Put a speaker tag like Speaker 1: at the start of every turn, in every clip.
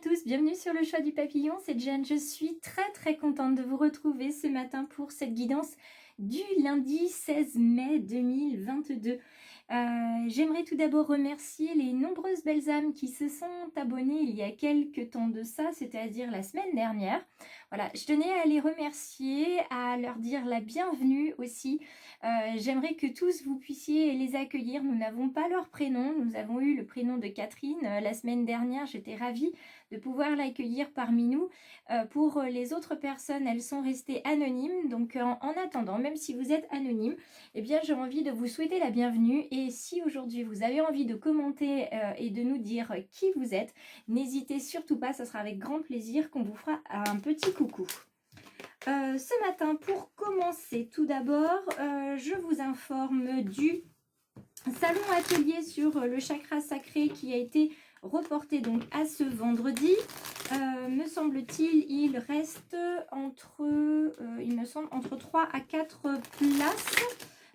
Speaker 1: tous, bienvenue sur le choix du papillon, c'est Jen. Je suis très contente de vous retrouver ce matin pour cette guidance du lundi 16 mai 2022. J'aimerais tout d'abord remercier les nombreuses belles âmes qui se sont abonnées il y a quelques temps de ça, c'est-à-dire la semaine dernière. Voilà, je tenais à les remercier, à leur dire la bienvenue aussi. J'aimerais que tous vous puissiez les accueillir. Nous n'avons pas leur prénom, nous avons eu le prénom de Catherine la semaine dernière. J'étais ravie de pouvoir l'accueillir parmi nous. Pour les autres personnes, elles sont restées anonymes. Donc en attendant, même si vous êtes anonyme, eh bien j'ai envie de vous souhaiter la bienvenue. Et si aujourd'hui vous avez envie de commenter et de nous dire qui vous êtes, n'hésitez surtout pas, ça sera avec grand plaisir qu'on vous fera un petit coucou. Ce matin, pour commencer, tout d'abord, je vous informe du salon atelier sur le chakra sacré qui a été reporté donc à ce vendredi. Me semble-t-il, il reste entre 3 à 4 places.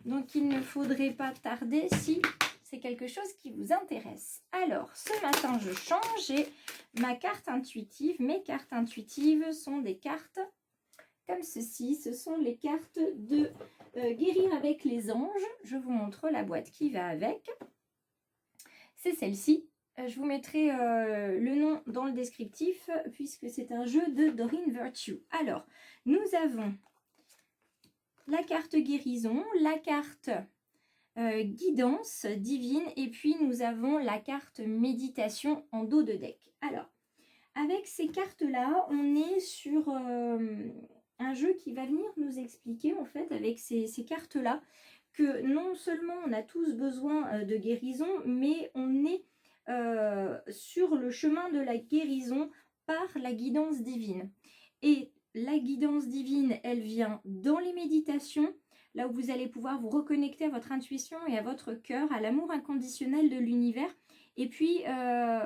Speaker 1: Donc, il ne faudrait pas tarder si c'est quelque chose qui vous intéresse. Alors, ce matin, je change. J'ai ma carte intuitive. Mes cartes intuitives sont des cartes comme ceci. Ce sont les cartes de guérir avec les anges. Je vous montre la boîte qui va avec. C'est celle-ci. Je vous mettrai le nom dans le descriptif puisque c'est un jeu de Doreen Virtue. Alors, nous avons la carte guérison, la carte guidance divine et puis nous avons la carte méditation en dos de deck. Alors, avec ces cartes-là, on est sur un jeu qui va venir nous expliquer en fait avec ces cartes-là que non seulement on a tous besoin de guérison, mais on est sur le chemin de la guérison par la guidance divine. Et la guidance divine, elle vient dans les méditations, là où vous allez pouvoir vous reconnecter à votre intuition et à votre cœur, à l'amour inconditionnel de l'univers. Et puis,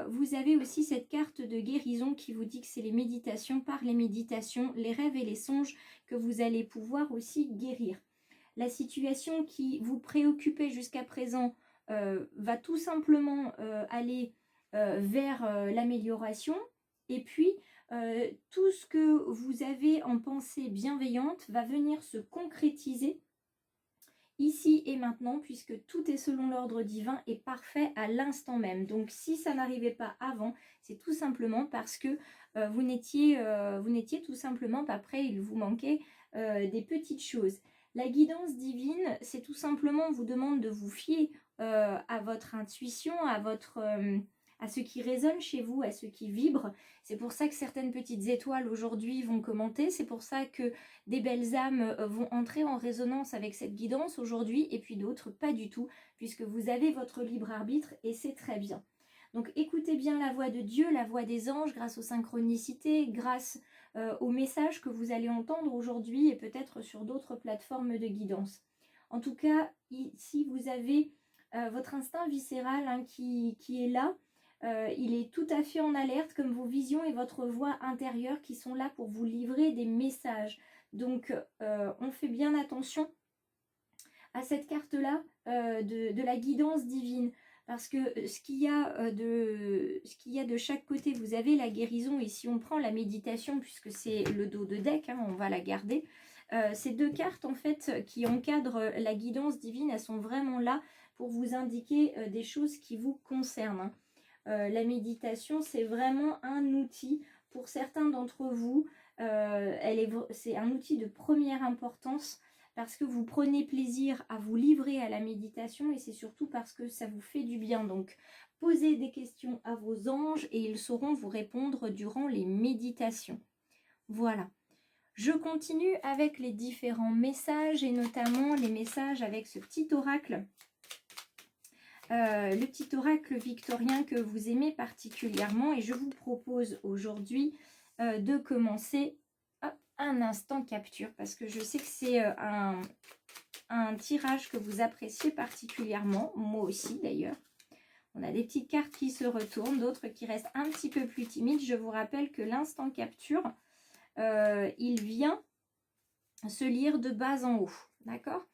Speaker 1: vous avez aussi cette carte de guérison qui vous dit que c'est les méditations, par les méditations, les rêves et les songes que vous allez pouvoir aussi guérir. La situation qui vous préoccupait jusqu'à présent va tout simplement aller vers l'amélioration. Et puis, tout ce que vous avez en pensée bienveillante va venir se concrétiser ici et maintenant, puisque tout est selon l'ordre divin et parfait à l'instant même. Donc, si ça n'arrivait pas avant, c'est tout simplement parce que vous n'étiez tout simplement pas prêt, il vous manquait des petites choses. La guidance divine, c'est tout simplement, on vous demande de vous fier à votre intuition, à ce qui résonne chez vous, à ce qui vibre. C'est pour ça que certaines petites étoiles aujourd'hui vont commenter. C'est pour ça que des belles âmes vont entrer en résonance avec cette guidance aujourd'hui et puis d'autres pas du tout, puisque vous avez votre libre arbitre et c'est très bien. Donc écoutez bien la voix de Dieu, la voix des anges, grâce aux synchronicités, grâce aux messages que vous allez entendre aujourd'hui et peut-être sur d'autres plateformes de guidance. En tout cas, si vous avez votre instinct viscéral qui est là, il est tout à fait en alerte, comme vos visions et votre voix intérieure qui sont là pour vous livrer des messages. Donc, on fait bien attention à cette carte-là de la guidance divine. Parce que ce qu'il y a de chaque côté, vous avez la guérison. Et si on prend la méditation, puisque c'est le dos de deck, on va la garder. Ces deux cartes, en fait, qui encadrent la guidance divine, elles sont vraiment là pour vous indiquer des choses qui vous concernent. La méditation, c'est vraiment un outil pour certains d'entre vous. C'est un outil de première importance parce que vous prenez plaisir à vous livrer à la méditation et c'est surtout parce que ça vous fait du bien. Donc, posez des questions à vos anges et ils sauront vous répondre durant les méditations. Voilà. Je continue avec les différents messages et notamment les messages avec ce petit oracle. Le petit oracle victorien que vous aimez particulièrement et je vous propose aujourd'hui de commencer un instant capture parce que je sais que c'est un tirage que vous appréciez particulièrement, moi aussi d'ailleurs. On a des petites cartes qui se retournent, d'autres qui restent un petit peu plus timides. Je vous rappelle que l'instant capture, il vient se lire de bas en haut, d'accord?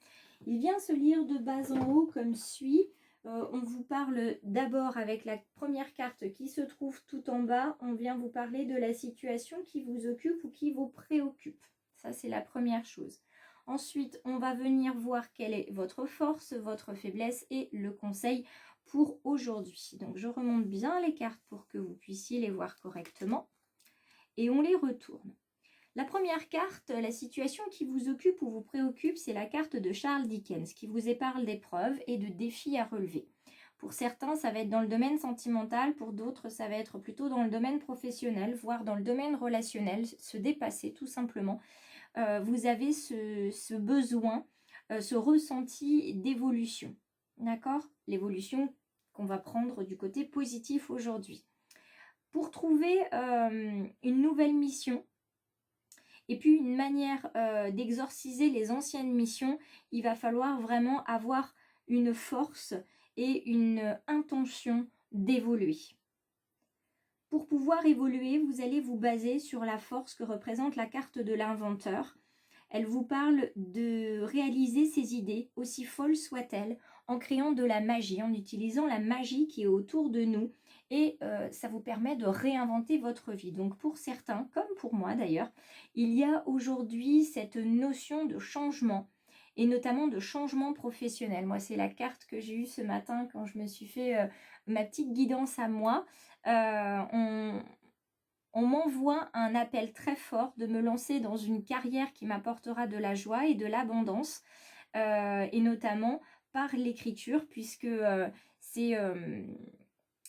Speaker 1: Il vient se lire de bas en haut comme suit. On vous parle d'abord avec la première carte qui se trouve tout en bas, on vient vous parler de la situation qui vous occupe ou qui vous préoccupe. Ça, c'est la première chose. Ensuite, on va venir voir quelle est votre force, votre faiblesse et le conseil pour aujourd'hui. Donc, je remonte bien les cartes pour que vous puissiez les voir correctement. Et on les retourne. La première carte, la situation qui vous occupe ou vous préoccupe, c'est la carte de Charles Dickens qui vous épargne d'épreuves et de défis à relever. Pour certains, ça va être dans le domaine sentimental, pour d'autres, ça va être plutôt dans le domaine professionnel, voire dans le domaine relationnel, se dépasser tout simplement. Vous avez ce besoin, ce ressenti d'évolution, d'accord? L'évolution qu'on va prendre du côté positif aujourd'hui. Pour trouver une nouvelle mission, et puis une manière d'exorciser les anciennes missions, il va falloir vraiment avoir une force et une intention d'évoluer. Pour pouvoir évoluer, vous allez vous baser sur la force que représente la carte de l'inventeur. Elle vous parle de réaliser ses idées, aussi folles soient-elles, en créant de la magie, en utilisant la magie qui est autour de nous. Et ça vous permet de réinventer votre vie. Donc pour certains, comme pour moi d'ailleurs, il y a aujourd'hui cette notion de changement, et notamment de changement professionnel. Moi, c'est la carte que j'ai eue ce matin quand je me suis fait ma petite guidance à moi. On m'envoie un appel très fort de me lancer dans une carrière qui m'apportera de la joie et de l'abondance, et notamment par l'écriture, puisque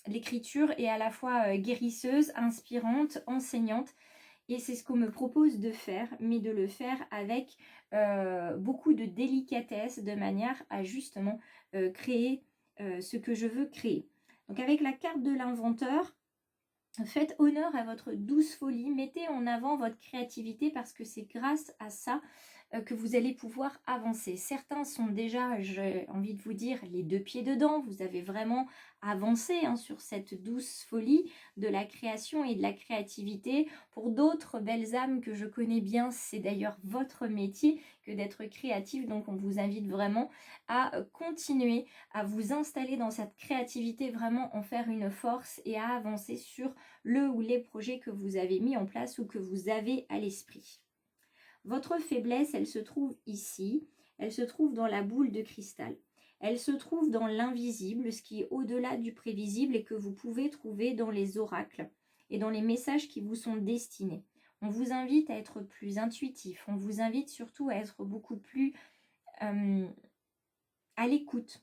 Speaker 1: l'écriture est à la fois guérisseuse, inspirante, enseignante, et c'est ce qu'on me propose de faire, mais de le faire avec beaucoup de délicatesse, de manière à justement créer ce que je veux créer. Donc avec la carte de l'inventeur, faites honneur à votre douce folie, mettez en avant votre créativité parce que c'est grâce à ça que vous allez pouvoir avancer. Certains sont déjà, j'ai envie de vous dire, les deux pieds dedans. Vous avez vraiment avancé sur cette douce folie de la création et de la créativité. Pour d'autres belles âmes que je connais bien, c'est d'ailleurs votre métier que d'être créatif. Donc on vous invite vraiment à continuer à vous installer dans cette créativité, vraiment en faire une force et à avancer sur le ou les projets que vous avez mis en place ou que vous avez à l'esprit. Votre faiblesse, elle se trouve ici, elle se trouve dans la boule de cristal. Elle se trouve dans l'invisible, ce qui est au-delà du prévisible et que vous pouvez trouver dans les oracles et dans les messages qui vous sont destinés. On vous invite à être plus intuitif, on vous invite surtout à être beaucoup plus à l'écoute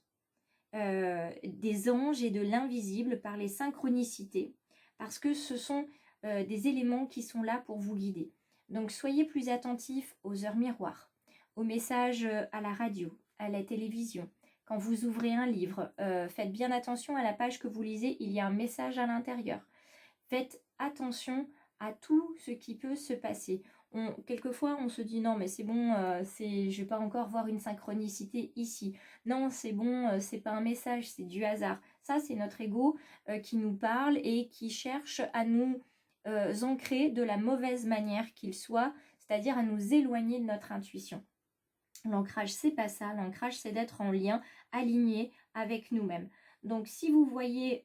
Speaker 1: des anges et de l'invisible par les synchronicités, parce que ce sont des éléments qui sont là pour vous guider. Donc soyez plus attentifs aux heures miroirs, aux messages à la radio, à la télévision. Quand vous ouvrez un livre, faites bien attention à la page que vous lisez, il y a un message à l'intérieur. Faites attention à tout ce qui peut se passer. Quelquefois, on se dit non, mais c'est bon, je ne vais pas encore voir une synchronicité ici. Non, c'est bon, c'est pas un message, c'est du hasard. Ça, c'est notre ego qui nous parle et qui cherche à nous ancrer de la mauvaise manière qu'il soit, c'est-à-dire à nous éloigner de notre intuition. L'ancrage, c'est pas ça. L'ancrage, c'est d'être en lien, aligné avec nous-mêmes. Donc, si vous voyez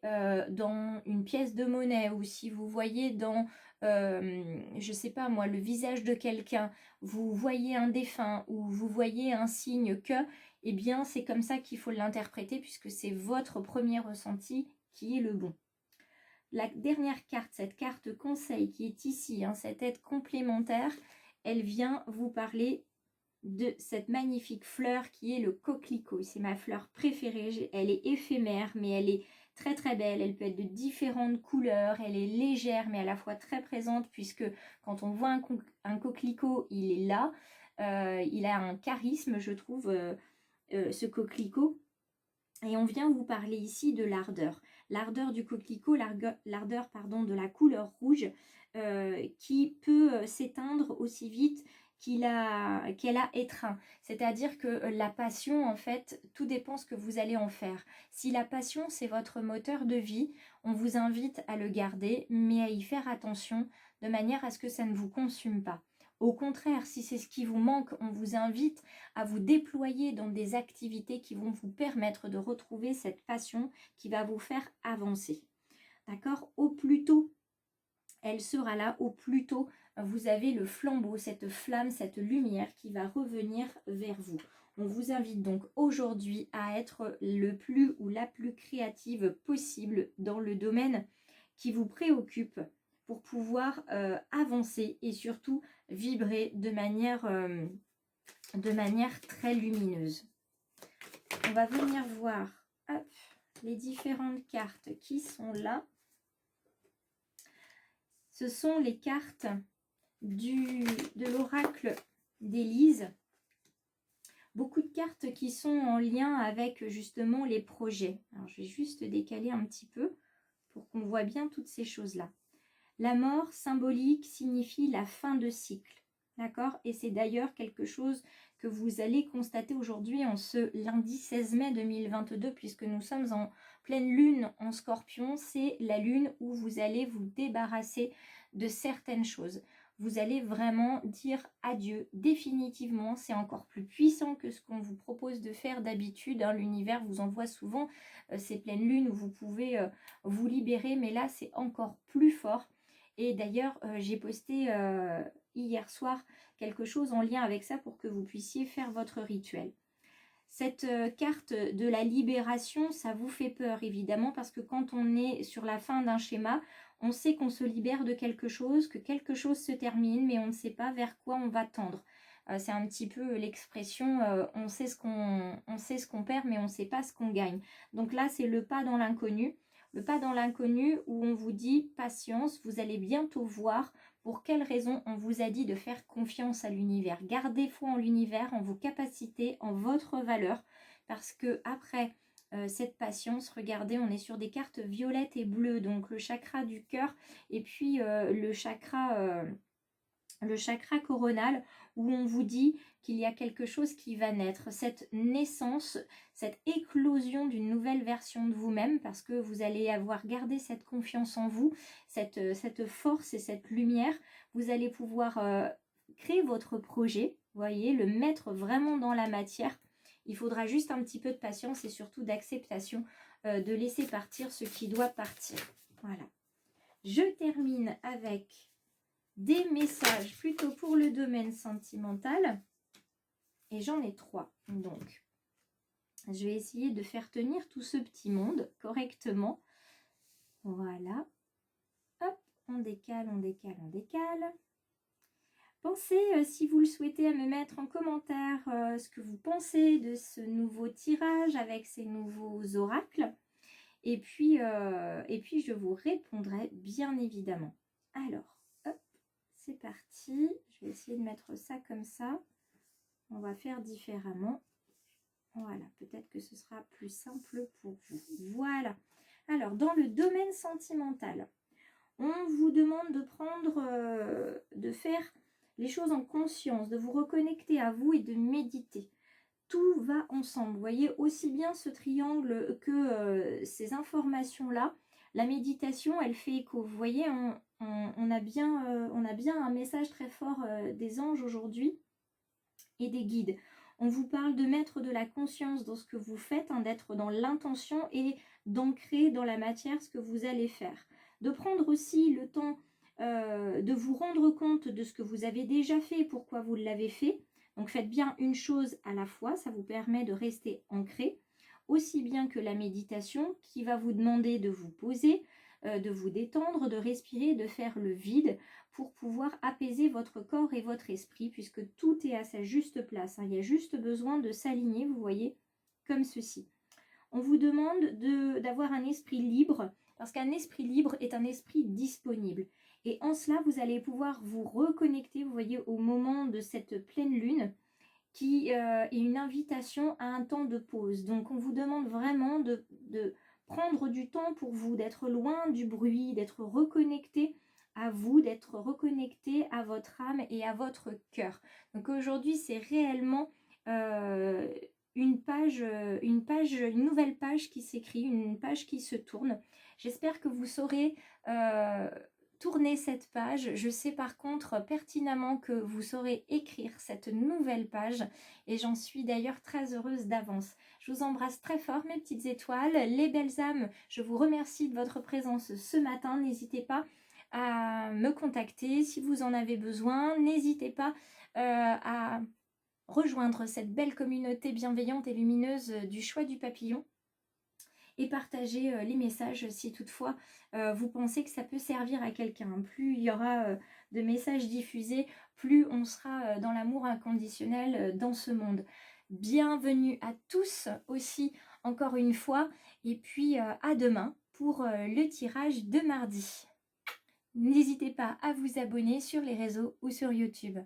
Speaker 1: dans une pièce de monnaie ou si vous voyez dans, je sais pas moi, le visage de quelqu'un, vous voyez un défunt ou vous voyez un signe que, eh bien, c'est comme ça qu'il faut l'interpréter puisque c'est votre premier ressenti qui est le bon. La dernière carte, cette carte conseil qui est ici, cette aide complémentaire, elle vient vous parler de cette magnifique fleur qui est le coquelicot. C'est ma fleur préférée, elle est éphémère mais elle est très très belle, elle peut être de différentes couleurs, elle est légère mais à la fois très présente puisque quand on voit un coquelicot, il est là, il a un charisme je trouve, ce coquelicot. Et on vient vous parler ici de l'ardeur. L'ardeur du coquelicot, l'ardeur de la couleur rouge qui peut s'éteindre aussi vite qu'elle a étreint. C'est-à-dire que la passion, en fait, tout dépend ce que vous allez en faire. Si la passion, c'est votre moteur de vie, on vous invite à le garder, mais à y faire attention de manière à ce que ça ne vous consume pas. Au contraire, si c'est ce qui vous manque, on vous invite à vous déployer dans des activités qui vont vous permettre de retrouver cette passion qui va vous faire avancer. D'accord? Au plus tôt, elle sera là, au plus tôt, vous avez le flambeau, cette flamme, cette lumière qui va revenir vers vous. On vous invite donc aujourd'hui à être le plus ou la plus créative possible dans le domaine qui vous préoccupe pour pouvoir avancer et surtout vibrer de manière très lumineuse. On va venir voir hop, les différentes cartes qui sont là. Ce sont les cartes de l'oracle d'Élise. Beaucoup de cartes qui sont en lien avec justement les projets. Alors je vais juste décaler un petit peu pour qu'on voit bien toutes ces choses-là. La mort symbolique signifie la fin de cycle. D'accord? Et c'est d'ailleurs quelque chose que vous allez constater aujourd'hui en ce lundi 16 mai 2022, puisque nous sommes en pleine lune en Scorpion. C'est la lune où vous allez vous débarrasser de certaines choses. Vous allez vraiment dire adieu définitivement. C'est encore plus puissant que ce qu'on vous propose de faire d'habitude. Hein. L'univers vous envoie souvent ces pleines lunes où vous pouvez vous libérer, mais là c'est encore plus fort. Et d'ailleurs, j'ai posté hier soir quelque chose en lien avec ça pour que vous puissiez faire votre rituel. Cette carte de la libération, ça vous fait peur évidemment parce que quand on est sur la fin d'un schéma, on sait qu'on se libère de quelque chose, que quelque chose se termine, mais on ne sait pas vers quoi on va tendre. C'est un petit peu l'expression on sait ce qu'on perd, mais on ne sait pas ce qu'on gagne. Donc là, c'est le pas dans l'inconnu. Le pas dans l'inconnu où on vous dit patience, vous allez bientôt voir pour quelles raisons on vous a dit de faire confiance à l'univers. Gardez foi en l'univers, en vos capacités, en votre valeur, parce que après cette patience, regardez, on est sur des cartes violettes et bleues, donc le chakra du cœur et puis le chakra coronal, où on vous dit qu'il y a quelque chose qui va naître, cette naissance, cette éclosion d'une nouvelle version de vous-même, parce que vous allez avoir gardé cette confiance en vous, cette force et cette lumière. Vous allez pouvoir créer votre projet, voyez, le mettre vraiment dans la matière. Il faudra juste un petit peu de patience et surtout d'acceptation de laisser partir ce qui doit partir. Voilà. Je termine avec des messages plutôt pour le domaine sentimental. Et j'en ai 3. Donc, je vais essayer de faire tenir tout ce petit monde correctement. Voilà. Hop, on décale, on décale, on décale. Pensez, si vous le souhaitez, à me mettre en commentaire ce que vous pensez de ce nouveau tirage avec ces nouveaux oracles. Et puis je vous répondrai bien évidemment. Alors, hop, c'est parti. Je vais essayer de mettre ça comme ça. On va faire différemment. Voilà, peut-être que ce sera plus simple pour vous. Voilà. Alors, dans le domaine sentimental, on vous demande de prendre, de faire les choses en conscience, de vous reconnecter à vous et de méditer. Tout va ensemble. Vous voyez, aussi bien ce triangle que ces informations-là, la méditation, elle fait écho. Vous voyez, on a bien un message très fort des anges aujourd'hui et des guides. On vous parle de mettre de la conscience dans ce que vous faites, hein, d'être dans l'intention et d'ancrer dans la matière ce que vous allez faire. De prendre aussi le temps de vous rendre compte de ce que vous avez déjà fait et pourquoi vous l'avez fait. Donc faites bien une chose à la fois, ça vous permet de rester ancré, aussi bien que la méditation qui va vous demander de vous poser, de vous détendre, de respirer, de faire le vide pour pouvoir apaiser votre corps et votre esprit, puisque tout est à sa juste place. Hein. Il y a juste besoin de s'aligner, vous voyez, comme ceci. On vous demande d'avoir un esprit libre, parce qu'un esprit libre est un esprit disponible. Et en cela, vous allez pouvoir vous reconnecter, vous voyez, au moment de cette pleine lune, qui est une invitation à un temps de pause. Donc, on vous demande vraiment de prendre du temps pour vous, d'être loin du bruit, d'être reconnecté à vous, d'être reconnecté à votre âme et à votre cœur. Donc, aujourd'hui, c'est réellement une nouvelle page qui s'écrit, une page qui se tourne. J'espère que vous saurez tourner cette page. Je sais par contre pertinemment que vous saurez écrire cette nouvelle page et j'en suis d'ailleurs très heureuse d'avance. Je vous embrasse très fort mes petites étoiles, les belles âmes, je vous remercie de votre présence ce matin. N'hésitez pas à me contacter si vous en avez besoin. N'hésitez pas à rejoindre cette belle communauté bienveillante et lumineuse du choix du papillon et partager les messages si toutefois vous pensez que ça peut servir à quelqu'un. Plus il y aura de messages diffusés, plus on sera dans l'amour inconditionnel dans ce monde. Bienvenue à tous aussi encore une fois et puis à demain pour le tirage de mardi. N'hésitez pas à vous abonner sur les réseaux ou sur YouTube.